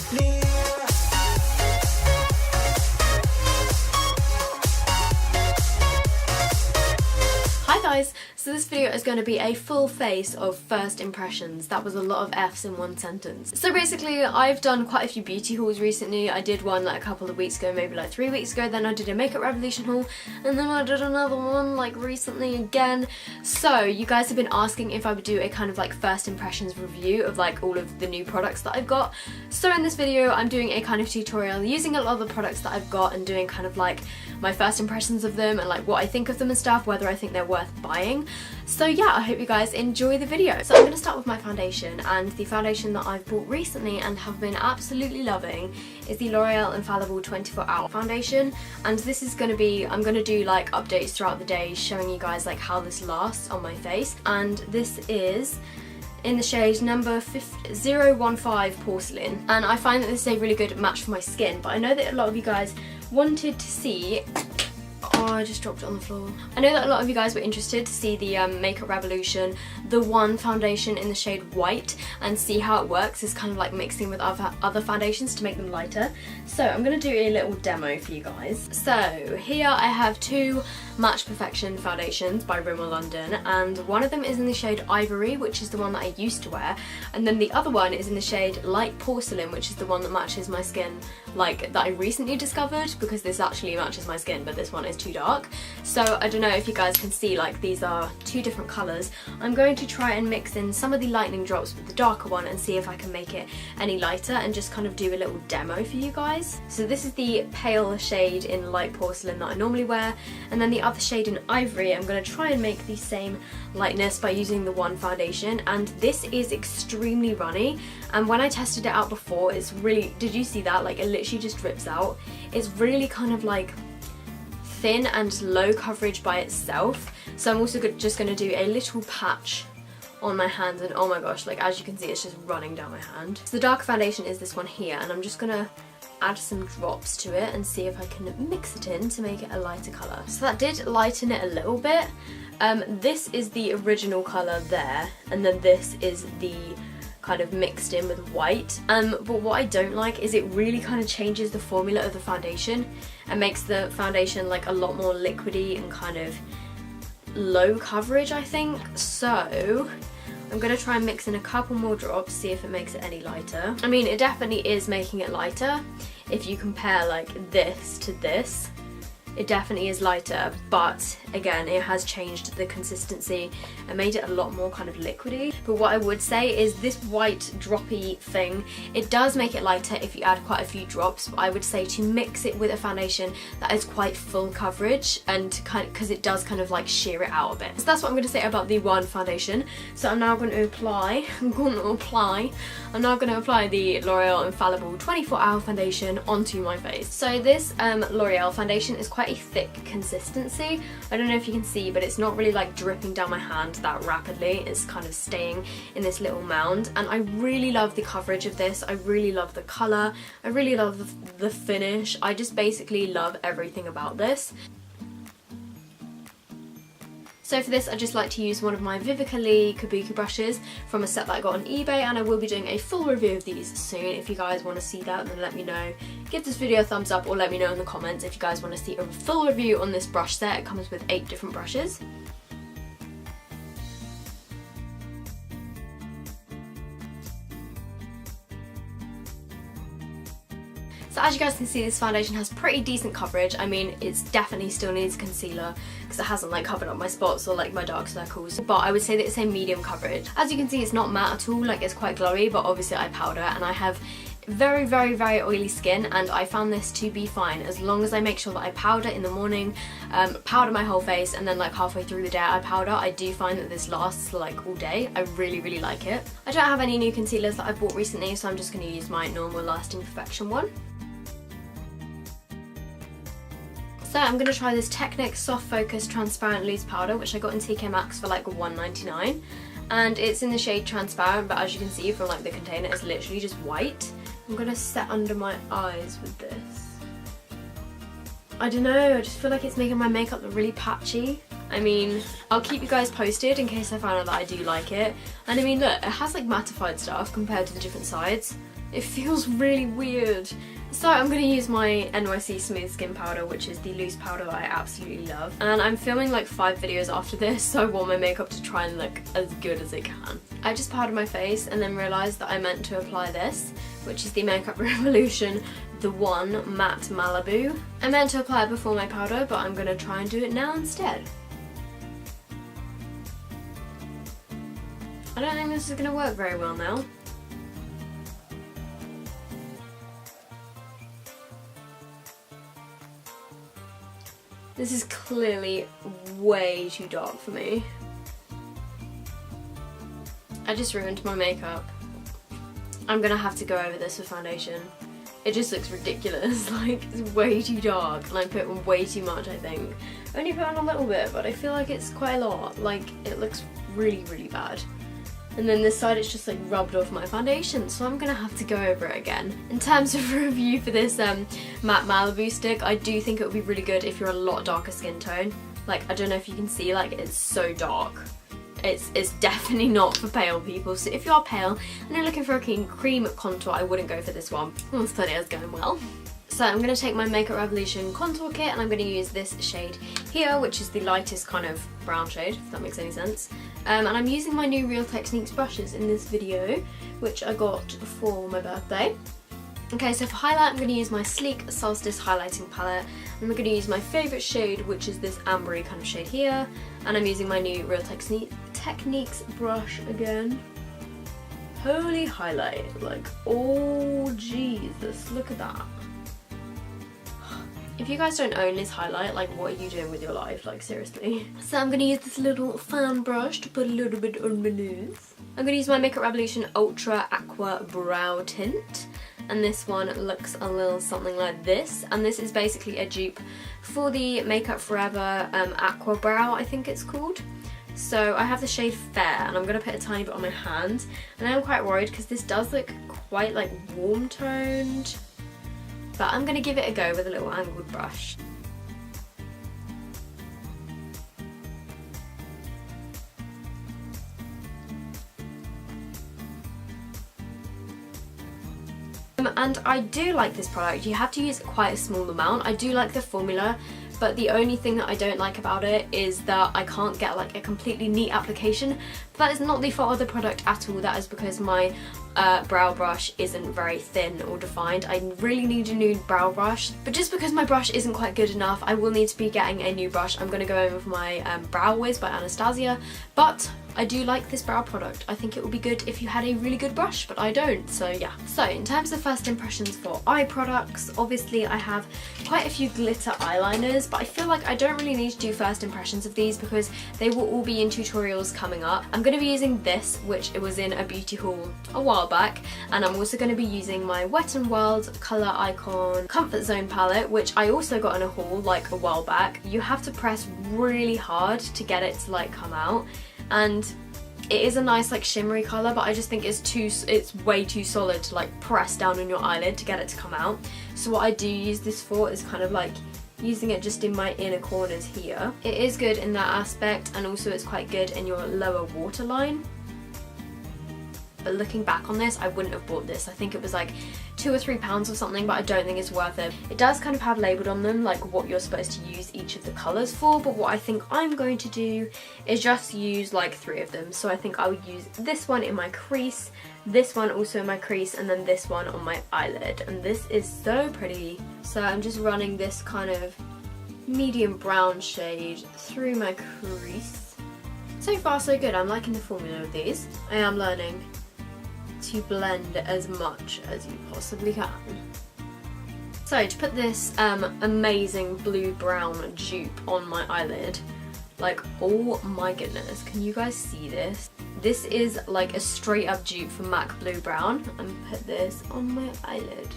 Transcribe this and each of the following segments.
Hi guys, so this video is going to be a full face of first impressions. That was a lot of F's in one sentence. So basically I've done quite a few beauty hauls recently. I did one like a couple of weeks ago, maybe like 3 weeks ago, then I did a makeup revolution haul, and then I did another one like recently again. So you guys have been asking if I would do a kind of like first impressions review of like all of the new products that I've got. So in this video I'm doing a kind of tutorial using a lot of the products that I've got and doing kind of like my first impressions of them and like what I think of them and stuff, whether I think they're worth buying. So yeah, I hope you guys enjoy the video. So I'm going to start with my foundation, and the foundation that I've bought recently and have been absolutely loving is the L'Oreal Infallible 24 Hour Foundation, and this is going to be, I'm going to do like updates throughout the day showing you guys like how this lasts on my face, and this is in the shade number 015 Porcelain, and I find that this is a really good match for my skin, but I know that a lot of you guys wanted to see, oh, I just dropped it on the floor. I know that a lot of you guys were interested to see the Makeup Revolution, the one foundation in the shade White, and see how it works. It's kind of like mixing with other foundations to make them lighter. So I'm going to do a little demo for you guys. So here I have two Match Perfection foundations by Rimmel London, and one of them is in the shade Ivory, which is the one that I used to wear, and then the other one is in the shade Light Porcelain, which is the one that matches my skin, like that I recently discovered, because this actually matches my skin but this one is too dark. So I don't know if you guys can see, like these are two different colours. I'm going to try and mix in some of the lightning drops with the darker one and see if I can make it any lighter and just kind of do a little demo for you guys. So this is the pale shade in Light Porcelain that I normally wear, and then the other shade in Ivory I'm going to try and make the same lightness by using the one foundation, and this is extremely runny, and when I tested it out before, it's really, did you see that? Like it literally just drips out. It's really kind of like thin and low coverage by itself. So I'm also just going to do a little patch on my hands, and oh my gosh, like as you can see it's just running down my hand. So the dark foundation is this one here, and I'm just going to add some drops to it and see if I can mix it in to make it a lighter colour. So that did lighten it a little bit. This is the original colour there, and then this is the kind of mixed in with white. But what I don't like is it really kind of changes the formula of the foundation and makes the foundation like a lot more liquidy and kind of low coverage, I think. So I'm going to try and mix in a couple more drops, see if it makes it any lighter. I mean, it definitely is making it lighter. If you compare like this to this, it definitely is lighter, but again, it has changed the consistency and made it a lot more kind of liquidy. But what I would say is this white droppy thing, it does make it lighter if you add quite a few drops, but I would say to mix it with a foundation that is quite full coverage, and kind of, because it does kind of like sheer it out a bit. So that's what I'm going to say about the one foundation. So I'm now going to apply, the L'Oreal Infallible 24 Hour Foundation onto my face. So this L'Oreal foundation is quite a thick consistency. I don't know if you can see, but it's not really like dripping down my hand that rapidly. It's kind of staying in this little mound, and I really love the coverage of this. I really love the colour. I really love the finish. I just basically love everything about this. So for this I just like to use one of my Vivica Lee Kabuki brushes from a set that I got on eBay, and I will be doing a full review of these soon. If you guys want to see that, then let me know. Give this video a thumbs up, or let me know in the comments if you guys want to see a full review on this brush set. It comes with 8 different brushes. So as you guys can see, this foundation has pretty decent coverage. I mean, it's definitely still needs concealer because it hasn't like covered up my spots or like my dark circles, but I would say that it's a medium coverage. As you can see, it's not matte at all, like it's quite glowy, but obviously I powder, and I have very, very, very oily skin, and I found this to be fine as long as I make sure that I powder in the morning, powder my whole face, and then like halfway through the day I powder. I do find that this lasts like all day. I really, really like it. I don't have any new concealers that I've bought recently, so I'm just going to use my normal Lasting Perfection one. So I'm going to try this Technic Soft Focus Transparent Loose Powder, which I got in TK Maxx for like $1.99, and it's in the shade Transparent, but as you can see from like the container, it's literally just white. I'm going to set under my eyes with this. I don't know, I just feel like it's making my makeup look really patchy. I mean, I'll keep you guys posted in case I find out that I do like it. And I mean, look, it has like mattified stuff compared to the different sides. It feels really weird. So I'm going to use my NYC Smooth Skin Powder, which is the loose powder that I absolutely love. And I'm filming like 5 videos after this, so I want my makeup to try and look as good as it can. I just powdered my face and then realised that I meant to apply this, which is the Makeup Revolution The One Matte Malibu. I meant to apply it before my powder, but I'm going to try and do it now instead. I don't think this is going to work very well now. This is clearly way too dark for me. I just ruined my makeup. I'm gonna have to go over this with foundation. It just looks ridiculous, like it's way too dark and I put on way too much, I think. I only put on a little bit, but I feel like it's quite a lot. Like it looks really, really bad. And then this side it's just like rubbed off my foundation, so I'm gonna have to go over it again. In terms of review for this matte Malibu stick, I do think it would be really good if you're a lot darker skin tone. Like I don't know if you can see, like it's so dark. It's definitely not for pale people, so if you are pale and you're looking for a cream contour, I wouldn't go for this one. This video is going well. So I'm going to take my Makeup Revolution contour kit and I'm going to use this shade here, which is the lightest kind of brown shade, if that makes any sense. And I'm using my new Real Techniques brushes in this video, which I got for my birthday. Okay, so for highlight I'm going to use my Sleek Solstice Highlighting Palette. I'm going to use my favourite shade, which is this ambery kind of shade here. And I'm using my new Real Techniques brush again. Holy highlight, like, oh Jesus, look at that. If you guys don't own this highlight, like what are you doing with your life, like seriously? So I'm going to use this little fan brush to put a little bit on my nose. I'm going to use my Makeup Revolution Ultra Aqua Brow Tint. And this one looks a little something like this. And this is basically a dupe for the Makeup Forever Aqua Brow, I think it's called. So I have the shade Fair and I'm going to put a tiny bit on my hand. And I'm quite worried because this does look quite like warm toned. But I'm going to give it a go with a little angled brush. And I do like this product. You have to use quite a small amount. I do like the formula, but the only thing that I don't like about it is that I can't get like a completely neat application. But that is not the fault of the product at all. That is because my brow brush isn't very thin or defined. I really need a new brow brush, but just because my brush isn't quite good enough, I will need to be getting a new brush. I'm going to go in with my Brow Wiz by Anastasia, but I do like this brow product. I think it would be good if you had a really good brush, but I don't, so yeah. So in terms of first impressions for eye products, obviously I have quite a few glitter eyeliners, but I feel like I don't really need to do first impressions of these because they will all be in tutorials coming up. I'm going to be using this, which it was in a beauty haul a while back, and I'm also going to be using my Wet n Wild Colour Icon Comfort Zone palette, which I also got in a haul like a while back. You have to press really hard to get it to like come out, and it is a nice like shimmery colour, but I just think it's way too solid to like press down on your eyelid to get it to come out. So what I do use this for is kind of like using it just in my inner corners here. It is good in that aspect, and also it's quite good in your lower waterline. But looking back on this, I wouldn't have bought this. I think it was like £2 or £3 or something, but I don't think it's worth it. It does kind of have labelled on them like what you're supposed to use each of the colours for, but what I think I'm going to do is just use like 3 of them. So I think I would use this one in my crease, this one also in my crease, and then this one on my eyelid. And this is so pretty. So I'm just running this kind of medium brown shade through my crease. So far so good. I'm liking the formula of these. I am learning to blend as much as you possibly can. So to put this amazing blue-brown dupe on my eyelid, like, oh my goodness, can you guys see this? This is like a straight up dupe for MAC Blue Brown, and put this on my eyelid.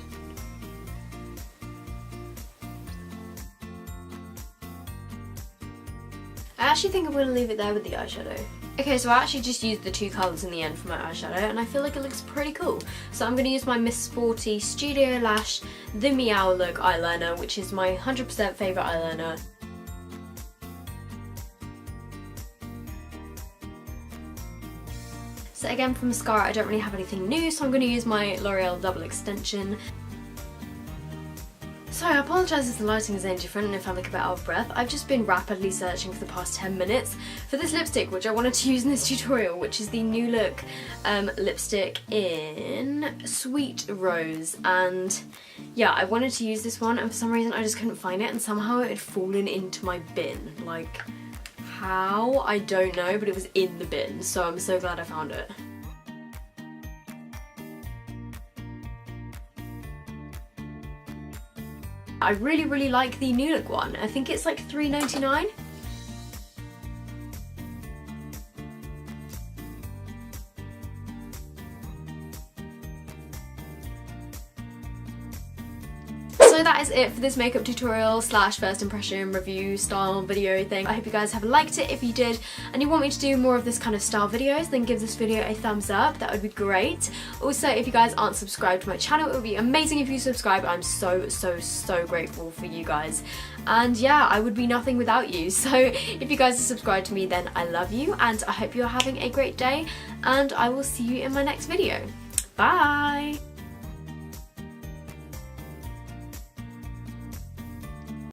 I actually think I'm going to leave it there with the eyeshadow. Okay, so I actually just used the 2 colours in the end for my eyeshadow, and I feel like it looks pretty cool. So I'm going to use my Miss Sporty Studio Lash The Meow Look eyeliner, which is my 100% favourite eyeliner. So again, for mascara, I don't really have anything new, so I'm going to use my L'Oreal Double Extension. So I apologise if the lighting is any different and if I look a bit out of breath. I've just been rapidly searching for the past 10 minutes for this lipstick, which I wanted to use in this tutorial, which is the New Look lipstick in Sweet Rose. And yeah, I wanted to use this one, and for some reason I just couldn't find it, and somehow it had fallen into my bin. Like, how? I don't know, but it was in the bin, so I'm so glad I found it. I really like the New Look one. I think it's like $3.99. So that is it for this makeup tutorial slash first impression review style video thing. I hope you guys have liked it. If you did and you want me to do more of this kind of style videos, then give this video a thumbs up. That would be great. Also, if you guys aren't subscribed to my channel, it would be amazing if you subscribe. I'm so grateful for you guys. And yeah, I would be nothing without you. So if you guys are subscribed to me, then I love you, and I hope you're having a great day, and I will see you in my next video. Bye!